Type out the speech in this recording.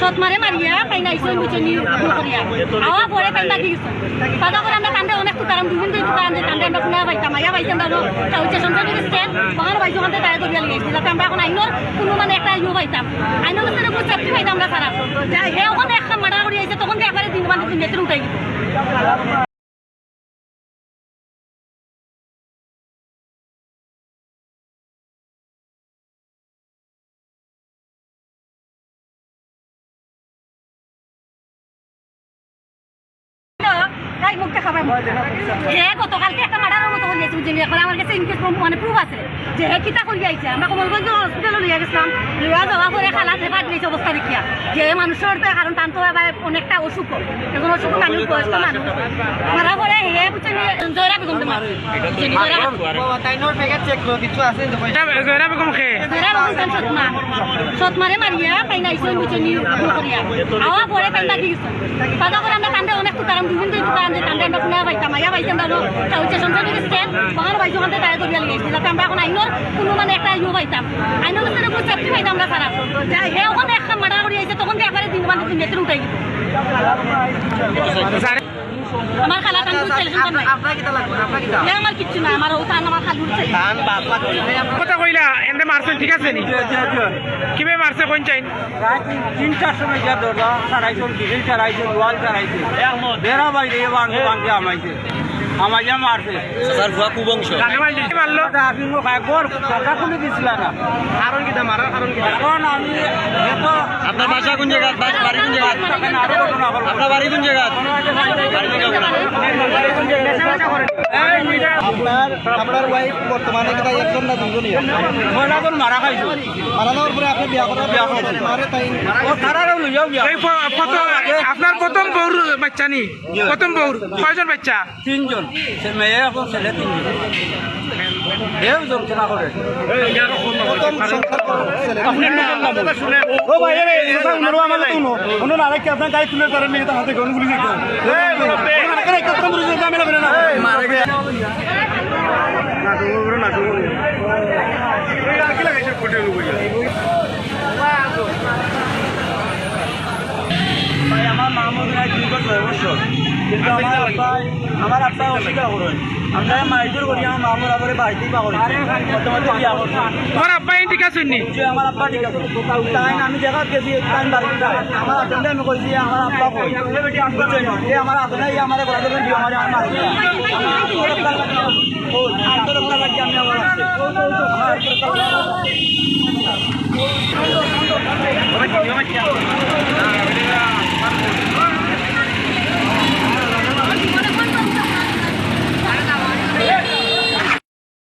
সৎ মারে মারিয়া তাই নাইছে বুঝেনি করিয়া আওয়া পরে তাই লাগি গেছে বাধা করে আমরা কান্দে অনেক তুকারাম দুদিন দুই তুকারাম যে কান্দে আমরা পুনা পাইতাম আইয়া পাইতাম দাও হচ্ছে সংসার স্ট্যান্ড বাঙাল বাইশ ওখান থেকে তাই করিয়া লিখেছি যাতে আমরা এখন আইনোর কোনো মানে একটা ইউ পাইতাম আইনোর কাছে কোনো সেফটি পাইতাম না সারা হে ওখানে একটা মার্ডার করিয়া আইছে তখন একবারে দিন মানে দিন যেতে উঠাই গেছে মুখটা খাবার হে গতকালকে একটা মার্ডারের মতো হয়ে গেছে বুঝলি এখন আমার কাছে ইনকেস মানে প্রুফ আছে যে হে কিতা করিয়া আইছে আমরা কমলগঞ্জ হসপিটালে লিয়ে গেছিলাম লিয়া যাওয়া পরে খালা সেবা দিয়েছে অবস্থা দেখিয়া যে মানুষের তো কারণ টান তো অনেকটা অসুখ এখন অসুখ মানুষ বয়স্ক মানুষ মারা পরে হে বুঝছেন জয়রা বেগম সৎ মারে মারিয়া তাই নাইছে বুঝছেন করিয়া আওয়া পরে তাই লাগি গেছে বাধা করে আমরা কান্দে অনেক তুকারাম দুদিন দুই তুকারাম যে কান্দে আমরা পুনা পাইতাম আইয়া পাইতাম দাও হচ্ছে সংসার স্ট্যান্ড বাঙাল বাইশ ওখান থেকে তাই করিয়া লিখেছি যাতে আমরা এখন আইনোর কোনো মানে একটা ইউ পাইতাম আইনোর কাছে কোনো সেফটি পাইতাম আমরা সারা হে ওখানে একটা মার্ডার করিয়া আইছে তখন একবারে দিন মানে দিন যেতে উঠাই গেছে আমার খালা টান আমার কিচ্ছু না আমার ওখান আমার খালু কথা কইলা এমনি মারছেন ঠিক আছে নি কিভাবে মারছে কোন চাইন 3-4 সময় যা দরজা সারাইছেন ডিজেল সারাইছেন ওয়াল সারাইছেন বেড়া বাইরে বাংকে আমাইছে আমাইয়া মারছে স্যার ভুয়া কুবংশ মারলো আপনি মোক একবার কথা খুলে দিছিল না কারণ কি মারার কারণ কি এখন আমি এত আপনার বাসা কোন জায়গা বাড়ি কোন জায়গা আরো ঘটনা বলবো আপনার বাড়ি কোন জায়গা আপনার ওয়াইফ বর্তমানে কোথায় একজন না দুজনই মহিলাজন মারা খাইছো মারা যাওয়ার পরে আপনি বিয়া করেন মারে তাই ও তারারও লইয়াও গিয়া এই আপনার প্রথম বউর বাচ্চা নি প্রথম বউর কয়জন বাচ্চা 3 জন সে মেয়ে এখন ছেলে 3 জন এও যন্ত্রণা করে প্রথম সংসার ছেলে ও ভাই রে এটা উনরো আমালে তো উনো না রাখি আপনার গায়ে তুলে ধরেন নিয়ে হাতে গন গুলি দিতে এই করে একটা তো মুরুজ জামেলা করে না মারে গে না তো না তো কি লাগাইছে কোটে লুইয়া ভাই আমার মামুদ নাই দীর্ঘ বছর কিন্তু আমার আব্বা অস্বীকার করেন আমরা মাইজুর করি আমার মামুর আবার বাড়িতেই পাগল বর্তমানে বিয়া করছি তোমার আব্বা ঠিক আছে নি যে আমার আব্বা ঠিক আছে তাই আমি দেখা গেছি টাইম বাড়ি যায় আমার আব্বা আমি কইছি আমার আব্বা কই এ আমার আব্বা নাই আমার বড় দেবেন দিও আমার আমার ও আন্তর আপনার লাগি আমি আমার আছে